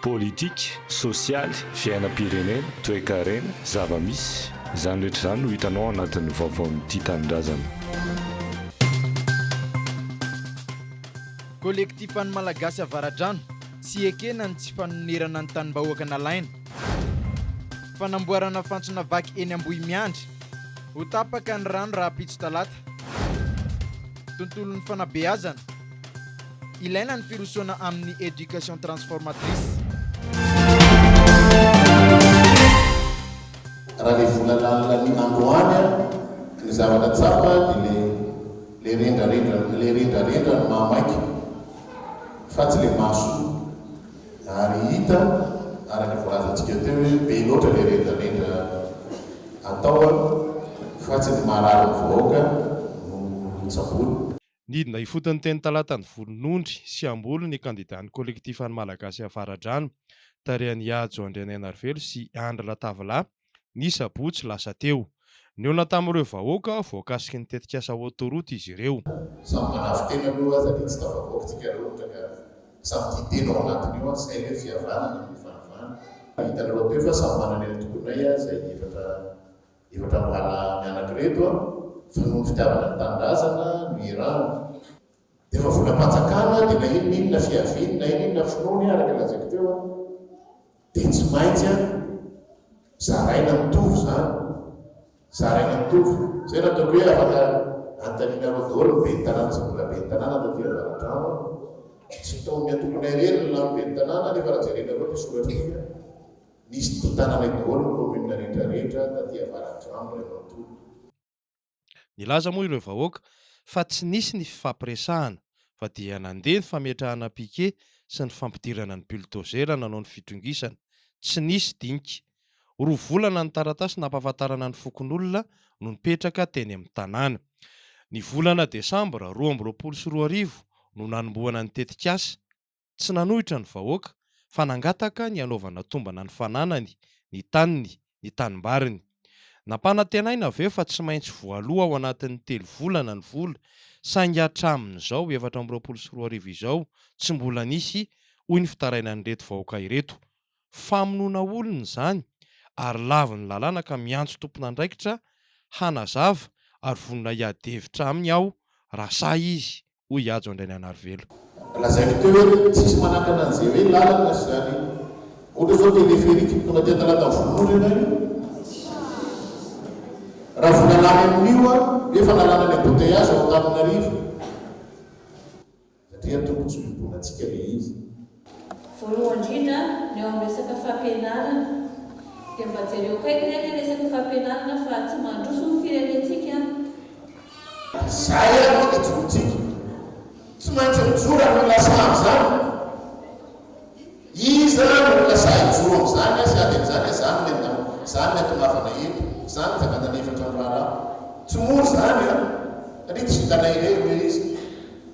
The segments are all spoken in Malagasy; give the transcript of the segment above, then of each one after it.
politika, sosialy, fiainam-pirenena, toe-karena, zava-misy, izany rehetra izany no hitanao anatin'ny vaovaon'ity tanindrazana. Kolektifan'ny Malagasy Avaradrano tsy ekena ny tsy fanonerana ny tanimbahhoaka nalaina. Fanamboarana fantsona vaky eny Ambohimiandry ho tapaka ny rano raha pitso talata. Tontolon'ny fanabeazana ilaina ny firosoana amin'ny éducation transformatrice. Raha le volalala ny androany ny zavatra tsapa dia le rendrarendra ny mamaiky fa tsy le maso ary hita araka voalazantsika teo hoe be loatra le rendrarendra atao fa tsy ny marary ny vahoaka no tsaboly. Nidina ifotony teny talata ny volonondry sy ambolo ny kandidaan'ny kolektifan'ny Malagasy Avaradrano tarehany Ajo Andrianenarivelo sy Andry Latavalahy ny sabotsy lasa teo. Niona tamin'ireo vahoaka voakasiky ny tetikasa autoroute izy ireo. Samy manavitena aloha aza dia tsy tafavoakantsika rehetra ka samy ditena ao anatiny io zay hoe fihavanana ny fanavana. Hitanareo teo fa samy manana ny tokonay zay efatra mala mianatra reto fa noho ny fitiavana ny tanindrazana no irano. Dia efa volam-patsakana dia na inona fiaviany na inona finoany araka lazaiko teo dia tsy maintsy zaraina mitovy zany. Zaraina mitovy. Zay nataoko hoe afaka antaniana daholo ny be ny tanàna sy mbola be ny tanàna taty Avaradrano. Tsy taon'ny atokonay reny na be ny tanàna nefa raha jerenareo dia soratra hoe nisy totananay daholo ny commune rehetrarehetra taty Avaradrano rehefa mitoly. Nilaza moa ireo vahoaka fa tsy nisy ny fifampiresahana fa dia nandeha ny fametrahana piquet sy ny fampidirana ny buldozer nanao ny fitrongisana. Tsy nisy dinika. Roa volana ny taratasy nampahafantarana ny fokon'olona no nipetraka teny amin'ny tanàna. Ny volana Desambra 2024 no nanomboana ny tetikasa. Tsy nanohitra ny vahoaka fa nangataka ny anaovana tombana ny fananany, ny taniny, ny tanimbariny. Nampanantenaina aveo fa tsy maintsy voaloha ao anatin'ny 3 volana ny vola, saingy hatramin'izao 2024 izao tsy mbola nisy hoy ny fitaraina ny reto vahoaka ireto. Famonoana olona izany ary lavo ny lalàna ka miantso tompon'andraikitra hanazava ary vonona hiadevitra aminy aho raha say izy hoy Ajo Andrianenarivelo. Lazaiko teo hoe tsisy manakana an'izay hoe lalana sy zany. Ohatra zao teleferiky tonga dia talata volonondry ianao raha volalany amin'io efa lalàna ny embouteillage ao Antananarivo satria tombo tsy mibonantsika le izy. Voalohany indrindra ny eo amin'ny resaka fampianarana dia mba jereo kaikany ny resaka fampianarana fa tsy mandroso ny firenentsika. Zay aloha dia jorontsika tsy maintsy mijoro ary lasa amin'izany. Iza no lasa hijoro amin'izany sy ady amin'izany zany mety mafana eto zany zakana ny efatra ny raharaha tsy moro zany satria tsy hitanay rery hoe izy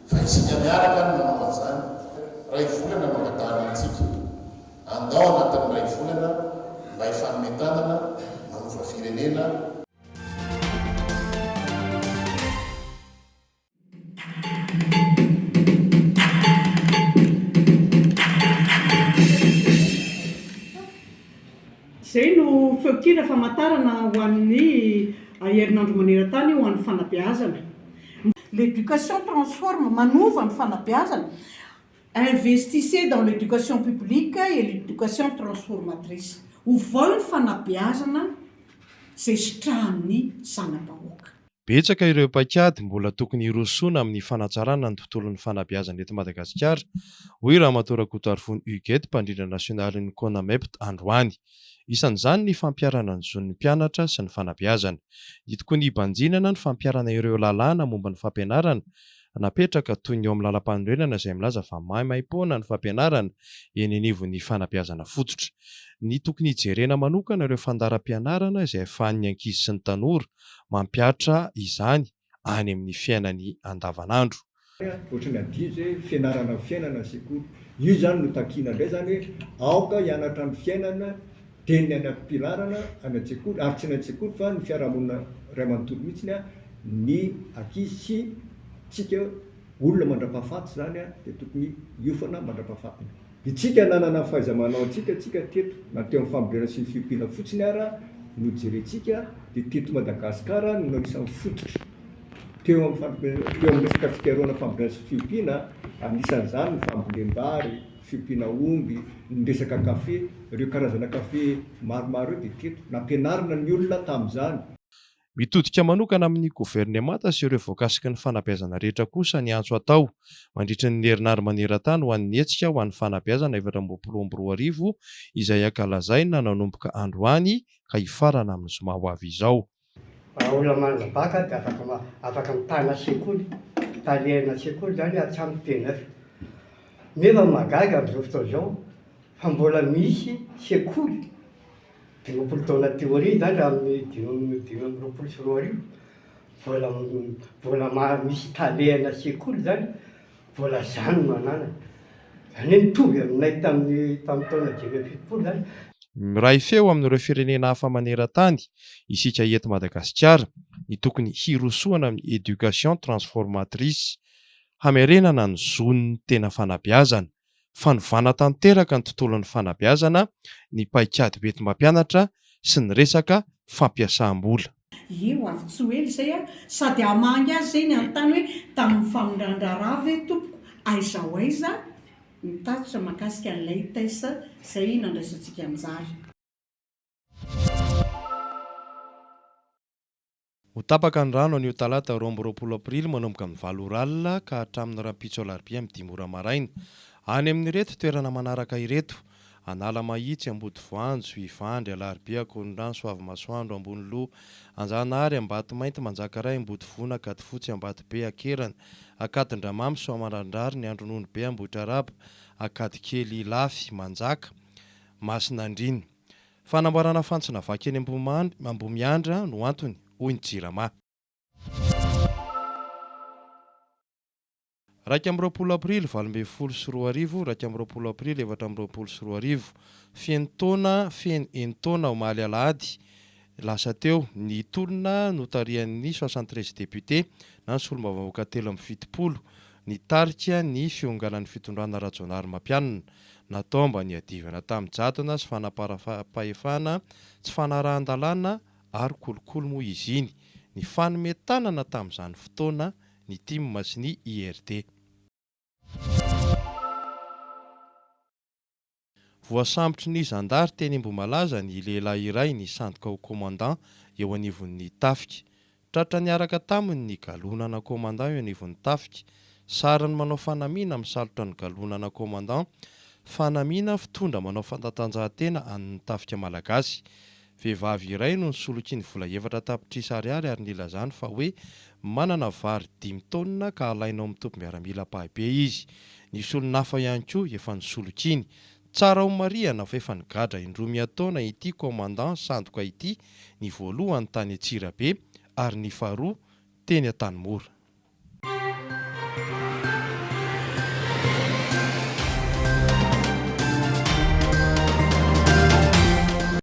fa isika miaraka no manao an'izany. Ray volana no angatahana antsika andao anatin'ny ray volana mba hifanometanana manova firenena. Zay no feokira famantarana ho an'ny herinandro maneran-tany ho an'ny fanabeazana. L'éducation transforme, manova ny fanabeazana. Investissez dans l'éducation publique et l'éducation transformatrice. Ho vao ny fanabeazana izay sitrahan'ny zanam-bahoaka. Betsaka ireo paikady mbola tokony hirosoana amin'ny fanatsarana ny tontolon'ny fanabeazana eto Madagasikara, hoy Ramatoa Rakotoarifony Huguette, mpandrindra nasionalin'ny CONAMEPT androany. Isan'izany ny fampiarana ny zon'ny mpianatra sy ny fanabeazana. Itoko ny banjinana ny fampiarana ireo lalàna momba ny fampianarana napetraka toy ny eo amin'ny lalam-panorenana izay milaza fa maimaimpona ny fampianarana eny anivon'ny fanabeazana fototra. Ny tokony hijerena manokana ireo fandaharam-pianarana izay ahafahan'ny ankizy sy ny tanora mampiatra izany any amin'ny fiainany andavanandro. Ohatrany adio zay fianarana fiainana sekoly. Io zany no takiana indray zany hoe aoka hianatra ny fiainana teny any am-pianarana any an-tsekoly ary tsy ny an-tsekoly fa ny fiarahamonina ray manontolo mihitsiny ny ankizy sy tsika olona mandra-pahafaty zany dia tokony hiofana mandra-pahafatiny. Itsika nanana fahaiza-manao antsika teto na teo amin'ny fambolena sy ny fiompiana fotsiny ara no jerentsika dia teto Madagasikara no anisan'ny fototra teo amin'ny resaka fikarohana fambolena sy fiompiana. Anisan'izany ny fambolem-bary, fiompiana omby, ny resaka kafe, ireo karazana kafe maromaro eo dia teto nampianarina ny olona tamin'izany. Mitodika manokana amin'ny governemanta sy ireo voakasiky ny fanabeazana rehetra kosa ny antso atao mandritra ny herinandro maneran-tany ho an'ny hetsika ho an'ny fanabeazana 2024 izay ankalazaina nanomboka androany ka hifarana amin'ny zoma ho avy izao. Olona manjabaka dia afaka mitana sekoly, talena sekoly zany hatramin'ny tena nefa magaga amin'izao fotoana izao fa mbola misy sekoly 20 taona teoria zany amin'ny 2024 mbola misy talena sekoly zany mbola zany manana zany mitovy aminay tamin'ny taona 2070 zany. Miray feo amin'ireo firenena hafa maneran-tany isika eto Madagasikara ny tokony hirosoana amin'ny éducation transformatrice hamerenana ny zon'ny tena fanabeazana, fanovana tanteraka ny tontolon'ny fanabeazana, ny paikady beti-mampianatra sy ny resaka fampiasam-bola. Io avy tsy hoe izay sady hamangy azy izay ny anontany hoe tamin'ny famondrandra ve tompoko aiza mitatra mahakasika an'ilay taisa izay nandraisantsika anjara. Ho tapaka ny rano anio talata 20 aprily manomboka amin'ny 7 oralina ka hatramin'ny rampitso alarobia amin'ny 5 ora maraina. Any amin'ireto toerana manaraka ireto: Analamahitsy, Ambodivoanjo, Ivandry, Alarobia, Kondrano, Soavimasoandro, Amboniloha, Anjanahary, Ambatomainty, Manjakaray, Ambodivona, Akatofotsy, Ambatobe, Akerana, Akatindramamy, Soamandrandrary, ny Andrononybe, Ambohitraraba, Akadikely, Lafy, Manjaka, Masinandriny. Fanamboarana fantsona vaky eny Ambomiandra no antony, hoy ny Jirama. 20 aprily 2024, 20 aprily 2024, feno taona omaly alahady lasa teo ny tolona notarian'ny 73 député na ny solombavavoaka 770 ny tarika ny fionganan'ny fitondrana rajonary mampianina natao mba ny adivana tamin'ny jadona sy fanapara-pahefana tsy fanarahan-dalàna ary kolokolo moa izy iny ny fanometanana tamin'izany fotoana ny TIM sy ny IRD. Voasambotry ny zandary teny Mboamalaza ny lehilahy iray ny sandoka ho commandant eo anivon'ny tafika. Tratra niaraka taminy ny galonana commandant eo anivon'ny tafika. Sarany manao fanamiana misalotra ny galonana commandant. Fanamiana fitondra manao fanatanjahantena amin'ny tafika malagasy. Vehivavy iray no nisoloky ny vola 7 tapitrisa ariary ary nilazany fa hoe manana vary 5 taonina ka alainao amin'ny tompy miaramila pahibe izy. Nisy olona hafa ihany koa efa nisoloky iny. Tsara ho mariana fa efa nigadra indroa taona ity commandant sandoka ity, ny voalohany tany Antsirabe ary ny faharoa teny Antanimora.